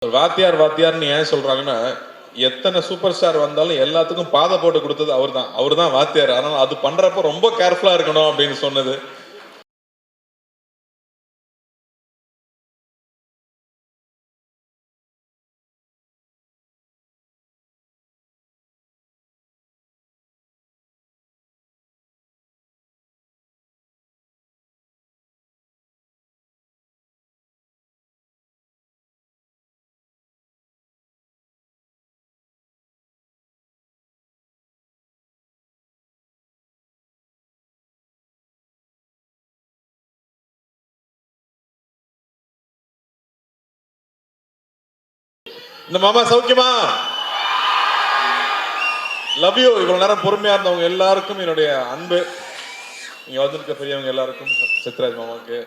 வாத்தியார் வாத்தியார்னு ஏன் சொல்றாங்கன்னா, எத்தனை சூப்பர் ஸ்டார் வந்தாலும் எல்லாத்துக்கும் பாதை போட்டு கொடுத்தது அவர் தான் வாத்தியார். அதனால அது பண்றப்ப ரொம்ப கேர்ஃபுல்லா இருக்கணும் அப்படின்னு சொன்னது. இந்த மாமா சௌக்கியமா? Love you. இவ்வளவு நேரம் பொறுமையா இருந்தவங்க எல்லாருக்கும் என்னுடைய அன்பு. இங்க வந்திருக்க பெரியவங்க எல்லாருக்கும், சித்ராஜ் மாமாவுக்கு,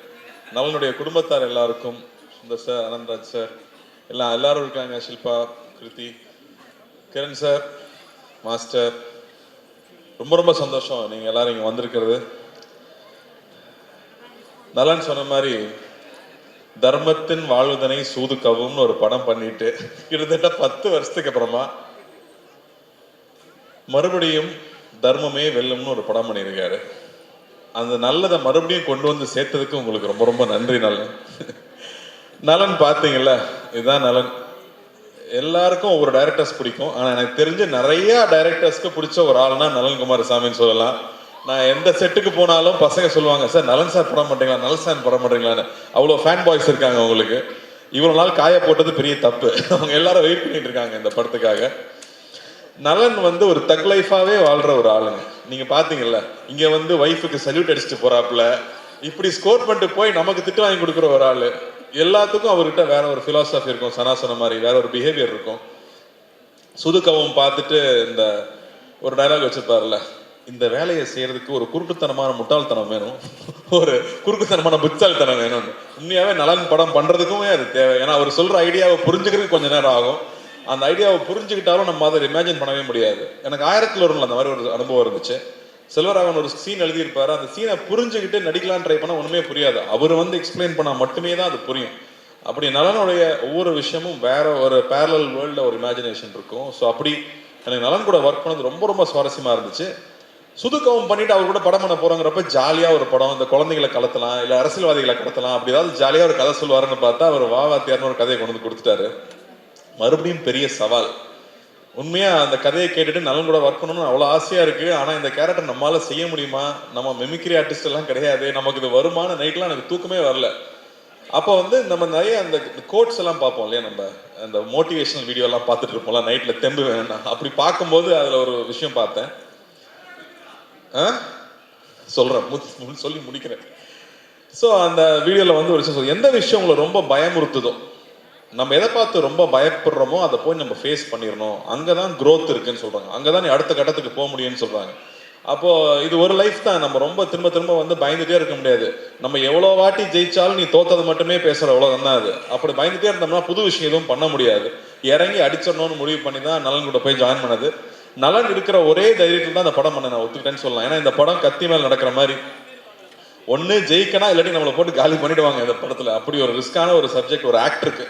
நலனுடைய குடும்பத்தார் எல்லாருக்கும், சுந்தர் சார், அனந்தராஜ் சார், எல்லாரும் இருக்காங்க. ஷில்பா, கிருத்தி, கிரண் சார், மாஸ்டர், ரொம்ப ரொம்ப சந்தோஷம் நீங்க எல்லாரும் இங்க வந்திருக்கிறது. நலன் சொன்ன மாதிரி தர்மத்தின் வாழ்வதனை சூதுக்கவும் ஒரு படம் பண்ணிட்டு கிட்டத்தட்ட 10 வருஷத்துக்கு அப்புறமா மறுபடியும் தர்மமே வெல்லும்னு ஒரு படம் பண்ணியிருக்காரு. அந்த நல்லதை மறுபடியும் கொண்டு வந்து சேர்த்ததுக்கு உங்களுக்கு ரொம்ப ரொம்ப நன்றி. நலன் பார்த்தீங்கல்ல, இதுதான் நலன். எல்லாருக்கும் ஒவ்வொரு டைரக்டர்ஸ் பிடிக்கும். ஆனால் எனக்கு தெரிஞ்ச நிறைய டைரக்டர்ஸ்க்கு பிடிச்ச ஒரு ஆள்னா நலன் குமாரசாமின்னு சொல்லலாம். நான் எந்த செட்டுக்கு போனாலும் பசங்க சொல்லுவாங்க, சார் நலன் சார் படம் மாட்டீங்களா, நலன் சார் படம் மாட்டீங்களான்னு. அவ்வளோ ஃபேன் பாய்ஸ் இருக்காங்க உங்களுக்கு. இவ்வளோ நாள் காய போட்டது பெரிய தப்பு. அவங்க எல்லாரும் வெயிட் பண்ணிட்டு இருக்காங்க இந்த படத்துக்காக. நலன் ஒரு தக் லைஃபாவே வாழ்ற ஒரு ஆளுங்க. நீங்க பாத்தீங்கல்ல, இங்க வைஃபுக்கு சல்யூட் அடிச்சுட்டு போறாப்புல, இப்படி ஸ்கோர் பண்ணிட்டு போய் நமக்கு திட்டு வாங்கி கொடுக்குற ஒரு ஆளு. எல்லாத்துக்கும் அவர்கிட்ட வேற ஒரு பிலாசபி இருக்கும். சனா சொன்ன மாதிரி வேற ஒரு பிஹேவியர் இருக்கும். சுதுக்கவும் பார்த்துட்டு இந்த ஒரு டைலாக் வச்சிருப்பாருல்ல, இந்த வேலையை செய்யறதுக்கு ஒரு குருட்டுத்தனமான முட்டாள்தனம் வேணும், ஒரு குறுக்குத்தனமான புத்தாள்தனம் வேணும். உண்மையாவே நலன் படம் பண்றதுக்குமே அது தேவை. ஏன்னா அவர் சொல்ற ஐடியாவை புரிஞ்சுக்கிறதுக்கு கொஞ்ச நேரம் ஆகும். அந்த ஐடியாவை புரிஞ்சுக்கிட்டாலும் நம்ம அதை இமேஜின் பண்ணவே முடியாது. எனக்கு 1000ல் ஒருவன்ல அந்த மாதிரி ஒரு அனுபவம் இருந்துச்சு. செல்வராகவன் ஒரு சீன் எழுதியிருப்பாரு. அந்த சீனை புரிஞ்சுக்கிட்டு நடிக்கலாம் ட்ரை பண்ண ஒண்ணுமே புரியாது. அவர் எக்ஸ்பிளைன் பண்ணா மட்டுமே தான் அது புரியும். அப்படி நலனுடைய ஒவ்வொரு விஷயமும் வேற ஒரு பேரலல் வேர்ல்ட்ல ஒரு இமேஜினேஷன் இருக்கும். ஸோ அப்படி எனக்கு நலன் கூட ஒர்க் பண்ணது ரொம்ப ரொம்ப சுவாரஸ்யமா இருந்துச்சு. சுதுக்கவும் பண்ணிட்டு அவர் கூட படம் பண்ண போறோங்கிறப்ப ஜாலியா ஒரு படம், இந்த குழந்தைகளை கலத்தலாம், இல்ல அரசியல்வாதிகளை கடத்தலாம், அப்படி ஏதாவது ஜாலியா ஒரு கதை சொல்லுவாருன்னு பார்த்தா அவர் வாத்தியார்னு ஒரு கதையை கொண்டு வந்து கொடுத்துட்டாரு. மறுபடியும் பெரிய சவால். உண்மையா அந்த கதையை கேட்டுட்டு நலன் கூட ஒர்க் பண்ணணும்னு அவ்வளோ ஆசையா இருக்கு. ஆனா இந்த கேரக்டர் நம்மளால செய்ய முடியுமா, நம்ம மெமிக்ரி ஆர்டிஸ்ட் எல்லாம் கிடையாது, நமக்கு இது வருமான நைட்லாம் எனக்கு தூக்கமே வரல. அப்போ நம்ம நிறைய அந்த கோட்ஸ் எல்லாம் பார்ப்போம் இல்லையா, நம்ம அந்த மோட்டிவேஷனல் வீடியோ எல்லாம் பார்த்துட்டு இருப்போம்ல நைட்ல, தெம்பு வேணும்னா. அப்படி பார்க்கும்போது அதுல ஒரு விஷயம் பார்த்தேன். சொல்றேன், சொல்லி முடிக்கிறேன். ஸோ அந்த வீடியோல ஒரு விஷயம், எந்த விஷயம் உங்களை ரொம்ப பயமுறுத்துதோ, நம்ம எதை பார்த்து ரொம்ப பயப்படுறோமோ அதை போய் நம்ம ஃபேஸ் பண்ணிடணும். அங்கதான் growth இருக்குன்னு சொல்றாங்க. அங்கதான் நீ அடுத்த கட்டத்துக்கு போக முடியும்னு சொல்றாங்க. அப்போ இது ஒரு லைஃப் தான். நம்ம ரொம்ப திரும்ப திரும்ப பயந்துட்டே இருக்க முடியாது. நம்ம எவ்வளவு வாட்டி ஜெயிச்சாலும் நீ தோத்தது மட்டுமே பேசுற உலகம் தான் அது. அப்படி பயந்துட்டே இருந்தோம்னா புது விஷயம் எதுவும் பண்ண முடியாது. இறங்கி அடிச்சிடணும்னு முடிவு பண்ணி தான் நலன் கூட போய் ஜாயின் பண்ணது. நலன் இருக்கிற ஒரே தைரியத்தில் தான் இந்த படம் பண்ண நான் ஒத்துக்கிட்டேன்னு சொல்லலாம். ஏன்னா இந்த படம் கத்தி மேல் நடக்கிற மாதிரி, ஒன்னு ஜெயிக்கனா இல்லாட்டி நம்மளை போட்டு காலி பண்ணிடுவாங்க இந்த படத்துல. அப்படி ஒரு ரிஸ்கான ஒரு சப்ஜெக்ட் ஒரு ஆக்டருக்கு.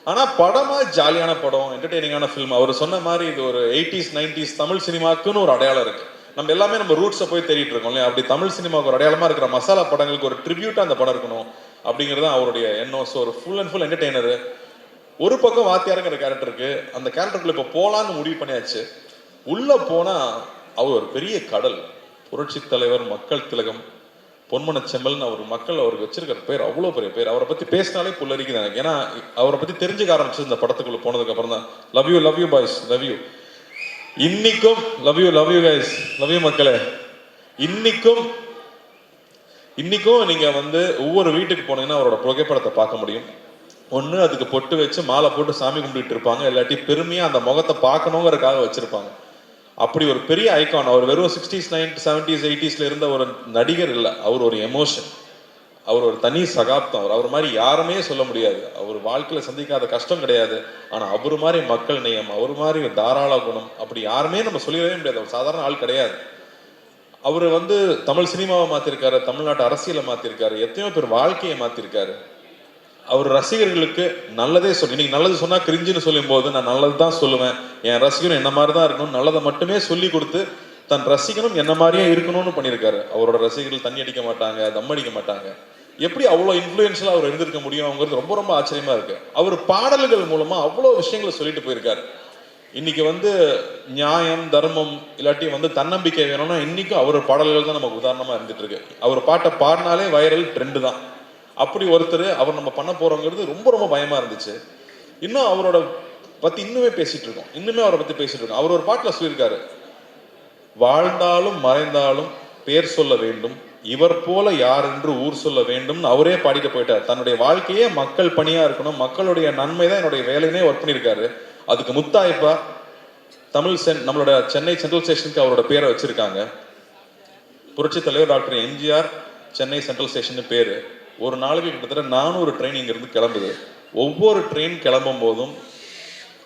ஆனா படமா ஜாலியான படம், என்டர்டெய்னிங்கான ஃபிலிம். அவர் சொன்ன மாதிரி இது ஒரு 80s 90s தமிழ் சினிமாக்குன்னு ஒரு அடையாளம் இருக்கு. நம்ம எல்லாமே நம்ம ரூட்ஸை போய் தேடிட்டு இருக்கோம் இல்லையா. அப்படி தமிழ் சினிமாவுக்கு ஒரு அடையாளமா இருக்கிற மசாலா படங்களுக்கு ஒரு ட்ரிபியூட்டா அந்த படம் இருக்கணும் அப்படிங்கிறது அவருடைய எண்ணம். ஸோ ஒரு ஃபுல் அண்ட் ஃபுல் என்டர்டெய்னர். ஒரு பக்கம் வாத்தியாருங்கிற கேரக்டருக்கு, அந்த கேரக்டருக்குள்ள இப்போ போலான்னு முடிவு பண்ணியாச்சு. உள்ள போனா அவர் ஒரு பெரிய கடல். புரட்சி தலைவர், மக்கள் திலகம், பொன்மன செம்மல்னு அவர் மக்கள் அவருக்கு வச்சிருக்கிற பேர் அவ்வளோ பெரிய பேர். அவரை பத்தி பேசினாலே புல்லரிக்குது எனக்கு. ஏன்னா அவரை பத்தி தெரிஞ்சுக்க ஆரம்பிச்சு இந்த படத்துக்குள்ள போனதுக்கு அப்புறம் தான். Love you boys, love you. இன்னைக்கும் love you guys, love you மக்களே. இன்னைக்கும் நீங்க ஒவ்வொரு வீட்டுக்கு போனீங்கன்னா அவரோட புகைப்படத்தை பார்க்க முடியும். ஒண்ணு அதுக்கு பொட்டு வச்சு மாலை போட்டு சாமி கும்பிட்டு இருப்பாங்க, இல்லாட்டி பெருமையா அந்த முகத்தை பார்க்கணுங்கிறதுக்காக வச்சிருப்பாங்க. அப்படி ஒரு பெரிய ஐகான். அவர் வெறும் 60s 90s 70s 80sல இருந்த ஒரு நடிகர் இல்லை. அவர் ஒரு எமோஷன், அவர் ஒரு தனி சகாப்தம். அவர் மாதிரி யாருமே சொல்ல முடியாது. அவர் வாழ்க்கையில சந்திக்காத கஷ்டம் கிடையாது. ஆனா அவர் மாதிரி மக்கள் நேயம், அவர் மாதிரி தாராள குணம் அப்படி யாருமே நம்ம சொல்லவே முடியாது. அவர் சாதாரண ஆள் கிடையாது. அவர் தமிழ் சினிமாவை மாத்திருக்காரு, தமிழ்நாட்டு அரசியலை மாத்திருக்காரு, எத்தனையோ பேர் வாழ்க்கையை மாத்திருக்காரு. அவர் ரசிகர்களுக்கு நல்லதே சொல்லி, இன்னைக்கு நல்லது சொன்னால் கிரிஞ்சுன்னு சொல்லும் போது நான் நல்லது தான் சொல்லுவேன், என் ரசிகனும் என்ன மாதிரி தான் இருக்கணும், நல்லதை மட்டுமே சொல்லி கொடுத்து தன் ரசிகனும் என்ன மாதிரியே இருக்கணும்னு பண்ணியிருக்காரு. அவரோட ரசிகர்கள் தண்ணி அடிக்க மாட்டாங்க, தம் அடிக்க மாட்டாங்க. எப்படி அவ்வளோ இன்ஃப்ளூயன்ஷியலாக அவர் இருந்திருக்க முடியும் அவங்கிறது ரொம்ப ரொம்ப ஆச்சரியமா இருக்கு. அவர் பாடல்கள் மூலமா அவ்வளோ விஷயங்களை சொல்லிட்டு போயிருக்காரு. இன்னைக்கு வந்து நியாயம் தர்மம் இல்லாட்டி தன்னம்பிக்கை வேணும்னா இன்னைக்கும் அவர் பாடல்கள் தான் நமக்கு உதாரணமா இருந்துட்டு இருக்கு. அவர் பாட்டை பாடினாலே வைரல் ட்ரெண்டு தான். அப்படி ஒருத்தர் அவர் நம்ம பண்ண போறோங்கிறது ரொம்ப ரொம்ப பயமா இருந்துச்சு. இன்னும் அவரோட பத்தி இன்னுமே பேசிட்டு இருக்கோம், இன்னுமே அவரை பத்தி பேசிட்டு இருக்கோம். அவர் ஒரு பாட்டுல சொல்லியிருக்காரு, வாழ்ந்தாலும் மறைந்தாலும் பேர் சொல்ல வேண்டும், இவர் போல யார் என்று ஊர் சொல்ல வேண்டும்னு அவரே பாடிட்டு போயிட்டார். தன்னுடைய வாழ்க்கையே மக்கள் பணியா இருக்கணும், மக்களுடைய நன்மை தான் என்னுடைய வேலையினே ஒர்க் பண்ணியிருக்காரு. அதுக்கு முத்தாய்ப்பா நம்மளோட சென்னை சென்ட்ரல் ஸ்டேஷனுக்கு அவரோட பேரை வச்சிருக்காங்க. புரட்சி தலைவர் doctor MGR Chennai central station பேரு. ஒரு நாளைக்கு கிட்டத்தட்ட 400 ட்ரெயின் இங்கிருந்து கிளம்புது. ஒவ்வொரு ட்ரெயின் கிளம்பும் போதும்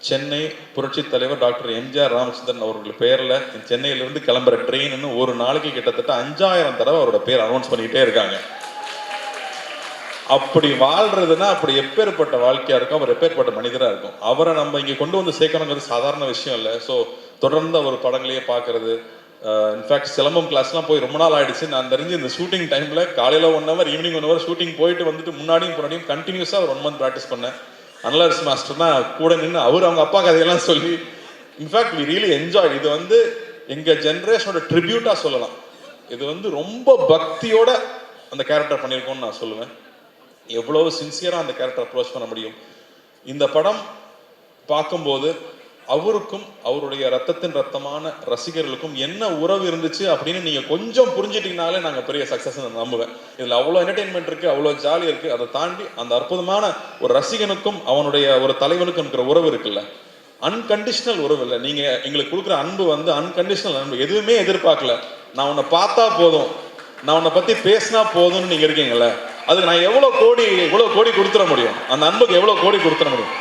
சென்னை புரட்சி தலைவர் டாக்டர் எம்ஜிஆர் ராமச்சந்திரன் அவர்கள் பேர்ல சென்னையிலிருந்து கிளம்புற ட்ரெயின்னு ஒரு நாளைக்கு கிட்டத்தட்ட 5000 தடவை அவரோட பேர் அனௌன்ஸ் பண்ணிக்கிட்டே இருக்காங்க. அப்படி வாழ்றதுன்னா அப்படி எப்பேற்பட்ட வாழ்க்கையா இருக்கும், அவர் எப்பேற்பட்ட மனிதரா இருக்கும். அவரை நம்ம இங்க கொண்டு வந்து சேர்க்கணுங்கிறது சாதாரண விஷயம் இல்லை. ஸோ தொடர்ந்து அவர் படங்களையே பார்க்கறது, இன்ஃபேக்ட் சிலம்பம் கிளாஸ்லாம் போய் ரொம்ப நாள் ஆயிடுச்சு. நான் தெரிஞ்சு இந்த ஷூட்டிங் டைம்ல காலையில 1 hour ஈவினிங் 1 hour ஷூட்டிங் போயிட்டு முன்னாடியும் முன்னாடியும் கண்டினியூஸா ஒரு 1 month ப்ராக்டிஸ் பண்ணேன். அனலர்ஸ் மாஸ்டர்னா கூட நின்று அவங்க அப்பா கதையெல்லாம் சொல்லி, இன்ஃபேக்ட் வி ரியலி என்ஜாய். இது எங்க ஜென்ரேஷனோட ட்ரிபியூட்டா சொல்லலாம். இது ரொம்ப பக்தியோட அந்த கேரக்டர் பண்ணியிருக்கோம்னு நான் சொல்லுவேன். எவ்வளவு சின்சியரா அந்த கேரக்டர் அப்ரோச் பண்ண முடியும். இந்த படம் பார்க்கும்போது அவருக்கும் அவருடைய ரத்தத்தின் ரத்தமான ரசிகர்களுக்கும் என்ன உறவு இருந்துச்சு அப்படின்னு நீங்க கொஞ்சம் புரிஞ்சிட்டீங்கனாலே நாங்க பெரிய சக்சஸ் நம்புவேன். இதுல அவ்வளோ என்டர்டெயின்மெண்ட் இருக்கு, அவ்வளோ ஜாலி இருக்கு. அதை தாண்டி அந்த அற்புதமான ஒரு ரசிகனுக்கும் அவனுடைய ஒரு தலைவனுக்கும் இருக்கிற உறவு இருக்குல்ல, அன்கண்டிஷனல் உறவு இல்லை. நீங்க எங்களுக்கு கொடுக்குற அன்பு அன்கண்டிஷனல் அன்பு. எதுவுமே எதிர்பார்க்கல, நான் உன்னை பார்த்தா போதும், நான் உன்னை பத்தி பேசினா போதும்னு நீங்க இருக்கீங்கல்ல, அதுக்கு நான் எவ்வளவு கோடி கொடுத்துட முடியும், அந்த அன்புக்கு எவ்வளவு கோடி கொடுத்துட முடியும்.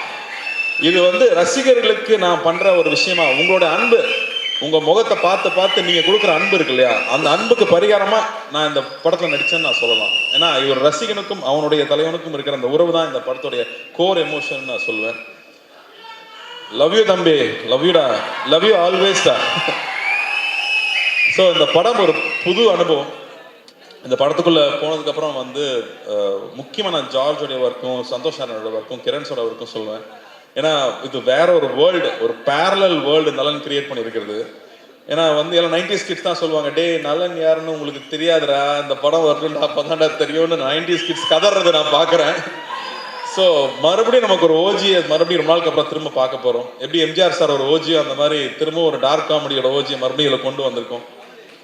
இது ரசிகர்களுக்கு நான் பண்ற ஒரு விஷயமா. உங்களோட அன்பு, உங்க முகத்தை பார்த்து நீங்க கொடுக்குற அன்பு இருக்கு இல்லையா, அந்த அன்புக்கு பரிகாரமா நான் இந்த படத்துல நடிச்சேன்னு நான் சொல்லலாம். ஏன்னா இவர் ரசிகனுக்கும் அவனுடைய தலைவனுக்கும் இருக்கிற அந்த உறவு தான் இந்த படத்துடைய கோர் எமோஷன் நான் சொல்லுவேன். லவ் யூ தம்பி, லவ் யூடா, லவ் யூ ஆல்வேஸ் டா. ஸோ இந்த படம் ஒரு புது அனுபவம். இந்த படத்துக்குள்ள போனதுக்கு அப்புறம் முக்கியமா நான் ஜார்ஜோடைய ஒர்க்கும் சந்தோஷ் நாராயணோட ஒர்க்கும் கிரண்ஸோட ஒர்க்கும் சொல்லுவேன். ஏன்னா இது வேற ஒரு வேர்ல்டு, ஒரு பேரலல் வேர்ல்டு நலன் கிரியேட் பண்ணி இருக்கிறது. ஏன்னா எல்லாம் 90s கிட்ஸ் தான் சொல்லுவாங்க, டே நலன் யாருன்னு உங்களுக்கு தெரியாதுடா, இந்த படம் வரணும்டா பதாண்டா தெரியும்னு 90s கிட்ஸ் கதறதை நான் பார்க்குறேன். ஸோ மறுபடியும் நமக்கு ஒரு ஓஜியை மறுபடியும் ரொம்ப நாளுக்கு அப்புறம் திரும்ப பார்க்க போகிறோம். எப்படி எம்ஜிஆர் சார் ஒரு ஓஜியோ அந்த மாதிரி திரும்ப ஒரு டார்க் காமெடியோட ஓஜியை மறுபடியும் இதில் கொண்டு வந்திருக்கோம்.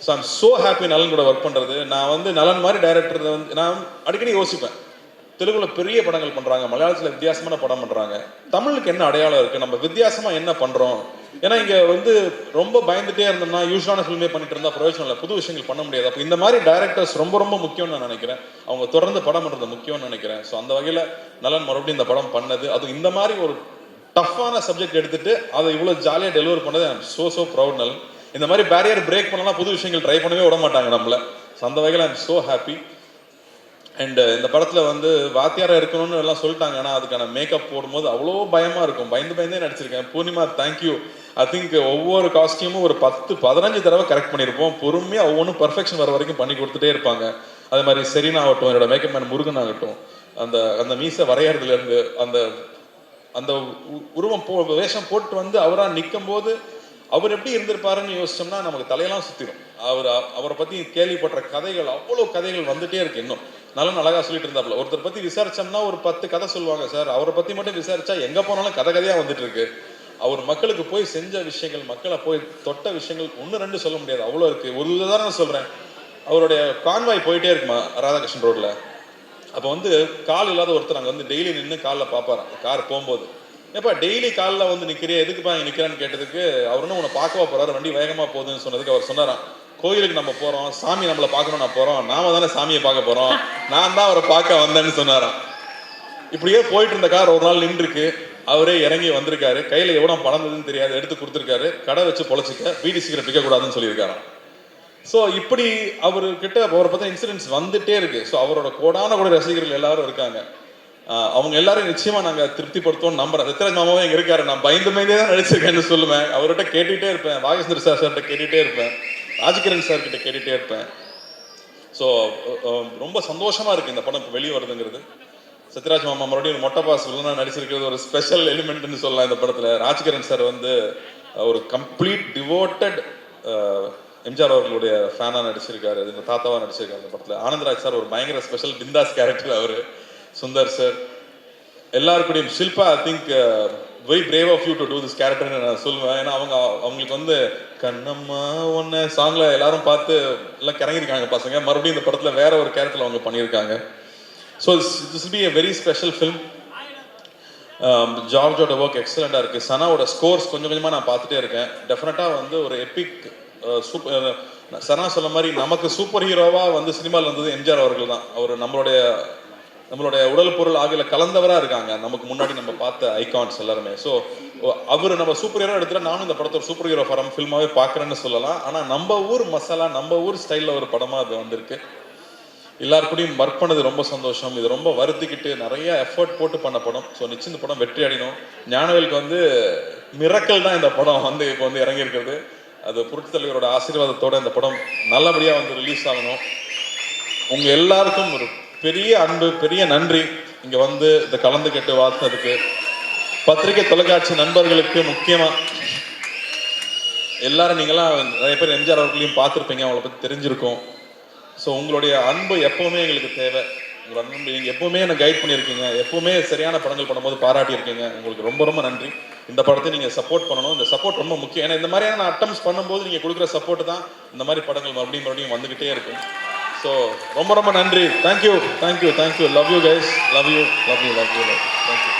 ஸோ ஐம் ஸோ ஹாப்பி நலன் கூட ஒர்க் பண்ணுறது. நான் நலன் மாதிரி டைரக்டர் நான் அடிக்கடி யோசிப்பேன், தெலுங்குல பெரிய படங்கள் பண்றாங்க, மலையாளத்துல வித்தியாசமான படம் பண்றாங்க, தமிழுக்கு என்ன அடையாளம் இருக்கு, நம்ம வித்தியாசமா என்ன பண்றோம். ஏன்னா இங்க ரொம்ப பயந்துட்டே இருந்தோம்னா யூஸ்வலான ஃபில்மே பண்ணிட்டு இருந்தா பிரயோஜனம் இல்லை, புது விஷயங்கள் பண்ண முடியாது. அப்போ இந்த மாதிரி டைரக்டர்ஸ் ரொம்ப ரொம்ப முக்கியம்னு நான் நினைக்கிறேன். அவங்க தொடர்ந்து படம் பண்றது முக்கியம்னு நினைக்கிறேன். ஸோ அந்த வகையில நலன் மறுபடியும் இந்த படம் பண்ணது, அது இந்த மாதிரி ஒரு டஃப்பான சப்ஜெக்ட் எடுத்துட்டு அதை இவ்வளவு ஜாலியா டெலிவர் பண்ணது ஐ எம் சோ ப்ரௌட். நலன் இந்த மாதிரி பேரியர் பிரேக் பண்ணலாம், புது விஷயங்கள் ட்ரை பண்ணவே விட மாட்டாங்க நம்மள. அந்த வகையில் I am so happy. And இந்த படத்துல வாத்தியாரா இருக்கணும்னு எல்லாம் சொல்லிட்டாங்க. ஆனால் அதுக்கான மேக்கப் போடும்போது அவ்வளோ பயமா இருக்கும், பயந்தே நடிச்சிருக்கேன். பூர்ணிமா தேங்க்யூ. ஐ திங்க் ஒவ்வொரு காஸ்டியூமும் ஒரு 10-15 தடவை கரெக்ட் பண்ணியிருப்போம். பொறுமையா ஒவ்வொன்றும் பர்ஃபெக்ஷன் வர வரைக்கும் பண்ணி கொடுத்துட்டே இருப்பாங்க. அதே மாதிரி செரீனா ஆகட்டும், என்னோட மேக்கப் மேன் முருகன் ஆகட்டும், அந்த மீசை வரையறதுல இருந்து அந்த உருவம் வேஷம் போட்டு அவரா நிற்கும் போது அவர் எப்படி இருந்திருப்பாருன்னு யோசிச்சோம்னா நமக்கு தலையெல்லாம் சுத்திடும். அவரை பத்தி கேள்விப்பட்ட கதைகள், அவ்வளவு கதைகள் வந்துட்டே இருக்கு. இன்னும் நல்லா அழகா சொல்லிட்டு இருந்தாப்புல. ஒருத்தர் பத்தி விசாரிச்சோம்னா ஒரு 10 கதை சொல்லுவாங்க சார், அவரை பத்தி மட்டும் விசாரிச்சா எங்க போனாலும் கதையா வந்துட்டு இருக்கு. அவர் மக்களுக்கு போய் செஞ்ச விஷயங்கள், மக்களை போய் தொட்ட விஷயங்கள் 1-2 சொல்ல முடியாது, அவ்வளோ இருக்கு. ஒரு உதாரணம் சொல்றேன், அவருடைய கான்வாய் போயிட்டே இருக்குமா ராதாகிருஷ்ணன் ரோட்ல. அப்போ கால் இல்லாத ஒருத்தர் அங்கே டெய்லி நின்று காலில் பார்ப்பாராம் கார் போகும்போது. ஏப்பா டெய்லி காலில் நிற்கிறியா, எதுக்குப்பா இங்கே நிற்கிறான்னு கேட்டதுக்கு அவர் உன்னை பார்க்கவா போறாரு, வண்டி வேகமாக போகுதுன்னு சொன்னதுக்கு அவர் சொன்னாராம், கோயிலுக்கு நம்ம போறோம், சாமி நம்மளை பார்க்கணும், நான் போறோம், நாம தானே சாமியை பார்க்க போறோம், நான் தான் அவரை பார்க்க வந்தேன்னு சொன்னாராம். இப்படியே போயிட்டு இருந்த கார் ஒரு நாள் நின்றுருக்கு. அவரே இறங்கி வந்திருக்காரு, கையில எவ்வளவு பணம் இருந்ததுன்னு தெரியாது, எடுத்து கொடுத்துருக்காரு, கடை வச்சு பொழைச்சிக்க, பீடி சிகரெட் விற்க கூடாதுன்னு சொல்லியிருக்காராம். ஸோ இப்படி அவர்கிட்ட அவரை பத்தின இன்சிடென்ட்ஸ் வந்துட்டே இருக்கு. ஸோ அவரோட கோடான கூட ரசிகர்கள் எல்லாரும் இருக்காங்க. அவங்க எல்லாரும் நிச்சயமா நாங்க திருப்திப்படுத்துவோம் நம்புறேன். ரித்ராஜ் மாமாவும் இங்க இருக்காரு. நான் பயந்தே தான் நடிச்சிருக்கேன்னு சொல்லுவேன். அவர்கிட்ட கேட்டுட்டே இருப்பேன். வாகேஸ்வர் சார்கிட்ட கேட்டுட்டே இருப்பேன். ராஜ்கிரண் சார் கிட்ட கேட்டுட்டே இருப்பேன். ஸோ ரொம்ப சந்தோஷமா இருக்கு இந்த படம் வெளியே வருதுங்கிறது. சத்யராஜ் மாமா மறுபடியும் மொட்டை பாஸ் நடிச்சிருக்கிறது ஒரு ஸ்பெஷல் எலிமெண்ட்னு சொல்லலாம் இந்த படத்துல. ராஜ்கிரண் சார் வந்து ஒரு கம்ப்ளீட் டிவோட்டட் எம்ஜிஆர் அவர்களுடைய ஃபேனா நடிச்சிருக்காரு. இந்த தாத்தாவா நடிச்சிருக்காரு இந்த படத்துல. ஆனந்த்ராஜ் சார் ஒரு பயங்கர ஸ்பெஷல் பிந்தாஸ் கேரக்டர் அவரு. சுந்தர் சார் எல்லாருக்கூடையும் Shilpa I think very brave of you to do this கேரக்டர்னு நான் சொல்லுவேன். ஏன்னா அவங்களுக்கு வந்து கண்ணம்மா ஒன்று சாங்ல எல்லாரும் பார்த்து எல்லாம் கிறங்கிருக்காங்க பசங்க. மறுபடியும் இந்த படத்துல வேற ஒரு கேரக்டர்ல அவங்க பண்ணியிருக்காங்க. So this be a very special film. ஜார்ஜோட ஒர்க் எக்ஸலண்டா இருக்கு. சனாவோட ஸ்கோர்ஸ் கொஞ்சம் கொஞ்சமா நான் பார்த்துட்டே இருக்கேன். டெஃபினட்டா வந்து ஒரு எபிக் சூப்பர். சனா சொல்ல மாதிரி நமக்கு சூப்பர் ஹீரோவா வந்து சினிமாவில் இருந்தது எம்ஜிஆர் அவர்கள் தான். அவர் நம்மளுடைய உடல் பொருள் ஆகிய கலந்தவராக இருக்காங்க. நமக்கு முன்னாடி நம்ம பார்த்த ஐகான்ஸ் எல்லாருமே. ஸோ அவர் நம்ம சூப்பர் ஹீரோ எடுத்துகிற நானும் இந்த படத்தை ஒரு சூப்பர் ஹீரோ ஃபில்மாவே பார்க்குறேன்னு சொல்லலாம். ஆனால் நம்ம ஊர் மசாலா நம்ம ஊர் ஸ்டைலில் ஒரு படமாக அது வந்திருக்கு. எல்லாருக்கூடையும் ஒர்க் பண்ணது ரொம்ப சந்தோஷம். இது ரொம்ப வருத்திக்கிட்டு நிறைய எஃபர்ட் போட்டு பண்ண படம். ஸோ நிச்சயம் இந்த படம் வெற்றி அடையணும். ஞானவேலுக்கு வந்து மிரக்கல் தான் இந்த படம் வந்து இப்போ வந்து இறங்கியிருக்கிறது. அது புரட்சி தலைவரோட ஆசீர்வாதத்தோட இந்த படம் நல்லபடியாக வந்து ரிலீஸ் ஆகணும். உங்கள் எல்லாருக்கும் ஒரு பெரிய அன்பு, பெரிய நன்றி இங்க வந்து இந்த கலந்துக்கிட்டு வாழ்த்ததுக்கு. பத்திரிகை தொலைக்காட்சி நண்பர்களுக்கு முக்கியமா எல்லாரும் நீங்களாம் நிறைய பேர் எம்ஜிஆர் அவர்களையும் பார்த்துருப்பீங்க, அவங்கள பற்றி தெரிஞ்சிருக்கும். ஸோ உங்களுடைய அன்பு எப்பவுமே எங்களுக்கு தேவை. உங்களோட அன்பு நீங்கள் எப்பவுமே என்னை கைட் பண்ணியிருக்கீங்க, எப்பவுமே சரியான படங்கள் பண்ணும்போது பாராட்டியிருக்கீங்க. உங்களுக்கு ரொம்ப ரொம்ப நன்றி. இந்த படத்தை நீங்கள் சப்போர்ட் பண்ணணும். இந்த சப்போர்ட் ரொம்ப முக்கியம். ஏன்னா இந்த மாதிரியான அட்டம்ஸ் பண்ணும்போது நீங்கள் கொடுக்குற சப்போர்ட் தான் இந்த மாதிரி படங்கள் மறுபடியும் வந்துகிட்டே இருக்கும். ஸோ ரொம்ப ரொம்ப நன்றி. Thank you thank you thank you. Love you guys. Love you love you love you love you. Thank you.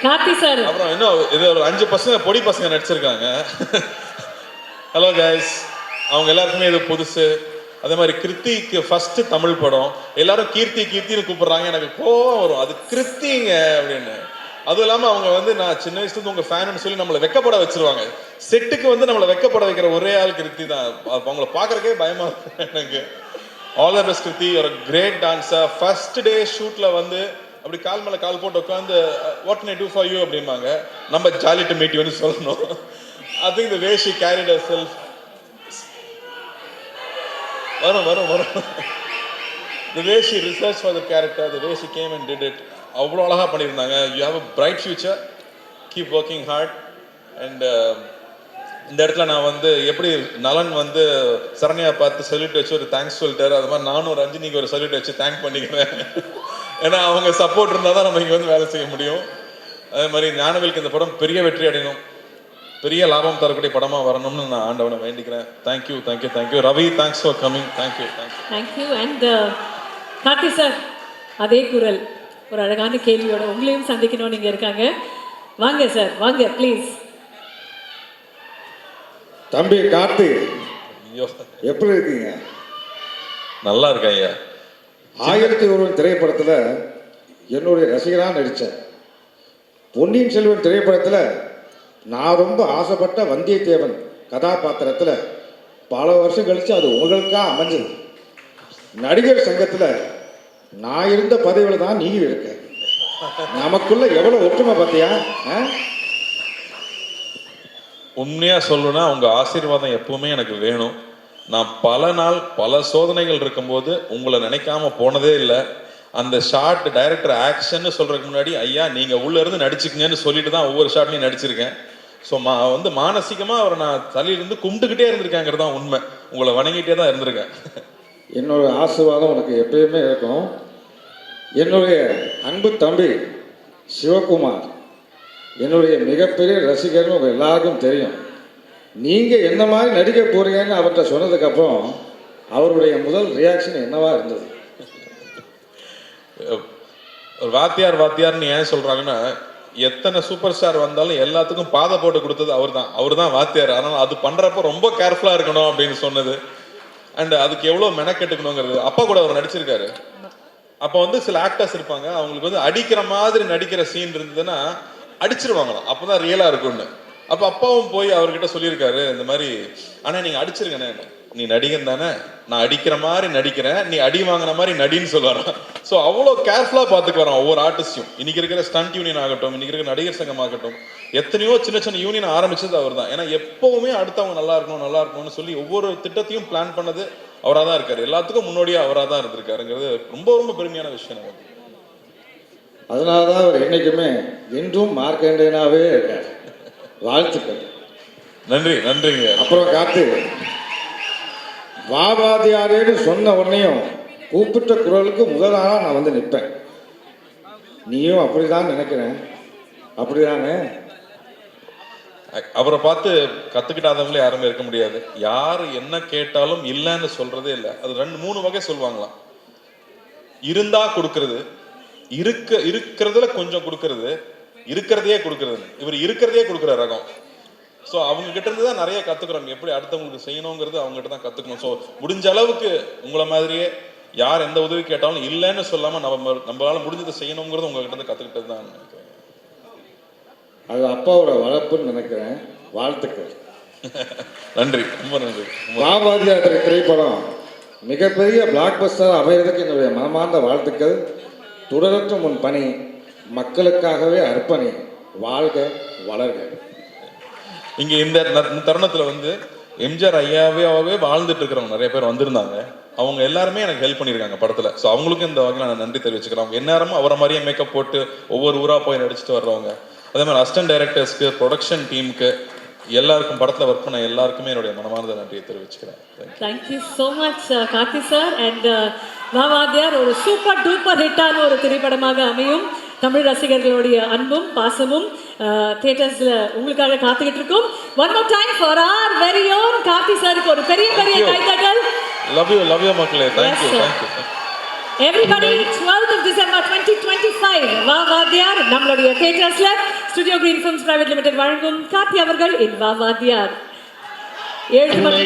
Karthi sir அப்புறம் இன்னும் இது ஒரு 5 பசங்க பொடி பசங்க நடிச்சிருக்காங்க. Hello guys. அவங்க எல்லாருக்குமே இது புதுசு. அதே மாதிரி கிருத்திக்கு ஃபர்ஸ்ட் தமிழ் படம். எல்லாரும் கீர்த்தின்னு கூப்பிடுறாங்க. எனக்கு கோவம் வரும். அது கிருத்திங்க அப்படின்னு. அதுவும் இல்லாமல் அவங்க வந்து நான் சின்ன வயசுலேருந்து உங்கள் ஃபேனுன்னு சொல்லி நம்மளை வெக்கப்பட வச்சிருவாங்க. செட்டுக்கு வந்து நம்மளை வெக்கப்பட வைக்கிற ஒரே ஆள் கிருத்தி தான். அவங்கள பார்க்குறக்கே பயமா இருக்கும் எனக்கு. All the best Krithi. ஒரு கிரேட் டான்ஸர். ஃபர்ஸ்ட் டே ஷூட்டில் வந்து அப்படி கால் மேலே கால் போட்டு உட்காந்து what can I do for you அப்படிம்பாங்க. நம்ம ஜாலி டு மீட் யூன்னு சொல்லணும். I think the way she carried herself. வரும் the way she research for the character, the way she came and did it. அவ்வளோ அழகாக பண்ணியிருந்தாங்க. You have a bright future. Keep working hard. And இந்த இடத்துல நான் வந்து எப்படி நலன் வந்து சரண்யா பார்த்து சல்யூட் வச்சு ஒரு தேங்க்ஸ் சொல்லிட்டாரு, அது மாதிரி நானும் ரஞ்சினிக்கு ஒரு சல்யூட் வச்சு தேங்க் பண்ணிக்கிறேன். ஏன்னா அவங்க சப்போர்ட் இருந்தால் தான் நம்ம இங்கே வந்து வேலை செய்ய முடியும். அதே மாதிரி ஞானவேலுக்கு இந்த படம் பெரிய வெற்றி அடையணும், பெரிய லாபம் தரக்கூடிய படமாக வரணும்னு நான் ஆண்டவனை வேண்டிக்கிறேன். Thank you thank you thank you. Ravi, thanks for coming. Thank you thank you thank you. And Karthi sir அதே குரல் ஒரு அழகான கேள்வியோட உங்களையும் சந்திக்கணும். நீங்க இருக்காங்க. வாங்க சார், வாங்க ப்ளீஸ். தம்பி கார்த்தி, எப்படி இருக்கீங்க? நல்லா இருக்கேன் ஐயா. 1001 திரைப்படத்தில் என்னுடைய ரசிகராக நடித்தேன். பொன்னியின் செல்வன் திரைப்படத்தில் நான் ரொம்ப ஆசைப்பட்ட வந்தியத்தேவன் கதாபாத்திரத்தில் பல வருஷம் கழித்து அது உங்களுக்காக அமைஞ்சது. நடிகர் சங்கத்தில் நான் இருந்த பதவியில் தான் நீ இருக்க. நமக்குள்ள எவ்வளோ ஒற்றுமை பார்த்தியா? உண்மையா சொல்லணும்னா உங்க ஆசீர்வாதம் எப்பவுமே எனக்கு வேணும். நான் பல நாள் பல சோதனைகள் இருக்கும்போது உங்களை நினைக்காம போனதே இல்லை. அந்த ஷார்ட் டைரக்டர் ஆக்ஷன் சொல்றதுக்கு முன்னாடி ஐயா நீங்க உள்ள இருந்து நடிச்சுக்கங்கன்னு சொல்லிட்டு தான் ஒவ்வொரு ஷாட்லையும் நடிச்சிருக்கேன். ஸோ வந்து மானசீகமா அவரை நான் தலையிலிருந்து கும்பிட்டுக்கிட்டே இருந்திருக்கேங்கிறது தான் உண்மை. உங்களை வணங்கிட்டே தான் இருந்திருக்கேன். என்னோட ஆசீர்வாதம் உனக்கு எப்பயுமே இருக்கும். என்னுடைய அன்பு தம்பி சிவகுமார் என்னுடைய மிகப்பெரிய ரசிகர்னு உங்கள் எல்லாருக்கும் தெரியும். நீங்கள் என்ன மாதிரி நடிக்க போகிறீங்கன்னு அவர்கிட்ட சொன்னதுக்கப்புறம் அவருடைய முதல் ரியாக்ஷன் என்னவா இருந்தது? வாத்தியார்னு ஏன் சொல்கிறாங்கன்னா, எத்தனை சூப்பர் ஸ்டார் வந்தாலும் எல்லாத்துக்கும் பாதை போட்டு கொடுத்தது அவர் தான் வாத்தியார். அதனால் அது பண்ணுறப்ப ரொம்ப கேர்ஃபுல்லாக இருக்கணும் அப்படின்னு சொன்னது. அண்ட் அதுக்கு எவ்வளோ மெனக்கெட்டுக்கணுங்கிறது. அப்பா கூட அவர் நடிச்சிருக்காரு. அப்போ வந்து சில ஆக்டர்ஸ் இருப்பாங்க, அவங்களுக்கு வந்து அடிக்கிற மாதிரி நடிக்கிற சீன் இருந்ததுன்னா அடிச்சிருவாங்களாம், அப்போ தான் ரியலாக இருக்கும்னு. அப்போ அப்பாவும் போய் அவர்கிட்ட சொல்லியிருக்காரு இந்த மாதிரி, ஆனால் நீங்கள் அடிச்சிருங்கண்ணே, நீ நடிகன் தானே, நான் அடிக்கிற மாதிரி நடிக்கிறேன், நீ அடி வாங்கின மாதிரி நடின்னு சொல்லுவாராம். ஸோ அவ்வளோ கேர்ஃபுல்லாக பார்த்துக்கு வரான் ஒவ்வொரு ஆர்டிஸ்டையும். இன்னைக்கு இருக்கிற ஸ்டண்ட் யூனியன் ஆகட்டும், இன்னைக்கு இருக்கிற நடிகர் சங்கம் ஆகட்டும், எத்தனையோ சின்ன சின்ன யூனியன் ஆரம்பிச்சது அவர் தான். ஏன்னா எப்பவுமே அடுத்தவங்க நல்லா இருக்கணும்னு சொல்லி ஒவ்வொரு திட்டத்தையும் பிளான் பண்ணது அவராக தான் இருக்காரு. எல்லாத்துக்கும் முன்னோடியாக அவராக தான் இருந்திருக்காருங்கிறது ரொம்ப ரொம்ப பெருமையான விஷயம் நமக்கு. அதனால தான் அவர் என்றைக்குமே என்றும் மார்க்கண்டேனாவே இருக்கார். வாழ்த்துக்கள். நன்றி, நன்றிங்க. அப்புறம் காத்து வாபாதியாரேன்னு சொன்ன உடனேயும் கூப்பிட்ட குரலுக்கு முதலாக நான் வந்து நிற்பேன். நீயும் அப்படிதான் நினைக்கிறேன், அப்படிதானே? அவரை பார்த்து கத்துக்கிட்டாதவங்களே யாருமே இருக்க முடியாது. யார் என்ன கேட்டாலும் இல்லைன்னு சொல்றதே இல்லை. அது 2-3 வகை சொல்லுவாங்களாம். இருந்தா கொடுக்கறது, இருக்கிறதுல கொஞ்சம் கொடுக்கறது, இருக்கிறதையே கொடுக்கறது. இவர் இருக்கிறதையே கொடுக்குற ரகம். ஸோ அவங்க கிட்ட இருந்து தான் நிறைய கத்துக்கிறோம். எப்படி அடுத்தவங்களுக்கு செய்யணுங்கிறது அவங்க கிட்ட தான் கத்துக்கணும். ஸோ முடிஞ்ச அளவுக்கு உங்களை மாதிரியே யார் எந்த உதவி கேட்டாலும் இல்லைன்னு சொல்லாம நம்மளால முடிஞ்சதை செய்யணுங்கிறது உங்ககிட்ட இருந்து கத்துக்கிட்டது தான் நினைக்கிறேன். அது அப்பாவோட வளர்ப்புன்னு நினைக்கிறேன். வாழ்த்துக்கள். நன்றி, ரொம்ப நன்றி. வாபாதியார் திரைப்படம் மிகப்பெரிய பிளாக் பஸ்டர் அமைகிறதுக்கு என்னுடைய மனமார்ந்த வாழ்த்துக்கள். தொடரட்டும் உன் பணி, மக்களுக்காகவே அர்ப்பணி, வாழ்க வளர்க. இங்க இந்த தருணத்துல வந்து எம்ஜிஆர் ஐயாவே வாழ்ந்துட்டு இருக்கிறவங்க நிறைய பேர் வந்திருந்தாங்க. அவங்க எல்லாருமே எனக்கு ஹெல்ப் பண்ணியிருக்காங்க படத்துல. ஸோ அவங்களுக்கும் இந்த வகையில் நான் நன்றி தெரிவிச்சுக்கிறேன். அவங்க எந்நேரமும் அவரை மாதிரியே மேக்கப் போட்டு ஒவ்வொரு ஊரா போய் நடிச்சுட்டு வர்றவங்க. அதே மாதிரி அசிஸ்டன்ட் டைரக்டர்ஸ்க்கு, ப்ரொடக்ஷன் டீமுக்கு, எல்லாருக்கும் படத்துல ஒர்க் பண்ண எல்லாருக்குமே என்னுடைய மனமார்ந்த நன்றியை தெரிவிச்சுக்கிறேன். Thank you so much Karthi sir. And Vaavaathiyaar ஒரு சூப்பர் டூப்பர் ஹிட்டான ஒரு திரைப்படமாக அமையும். தமிழ் ரசிகர்களுடைய அன்பும் பாசமும் தியேட்டர்ஸ்ல உங்களுக்காக காத்துக்கிட்டு இருக்கோம். One more time for our very own Karthi சாருக்கு ஒரு பெரிய கைத்தட்டல். லவ் யூ மக்களே. Thank you. Everybody, 12th of December 2025 Vaavaathiyaar நம்மளுடைய தியேட்டர்ஸ்ல Studio Green Films Private Limited வழங்கும் கார்த்தி அவர்கள் இன் வாவாதியார் 7 மணி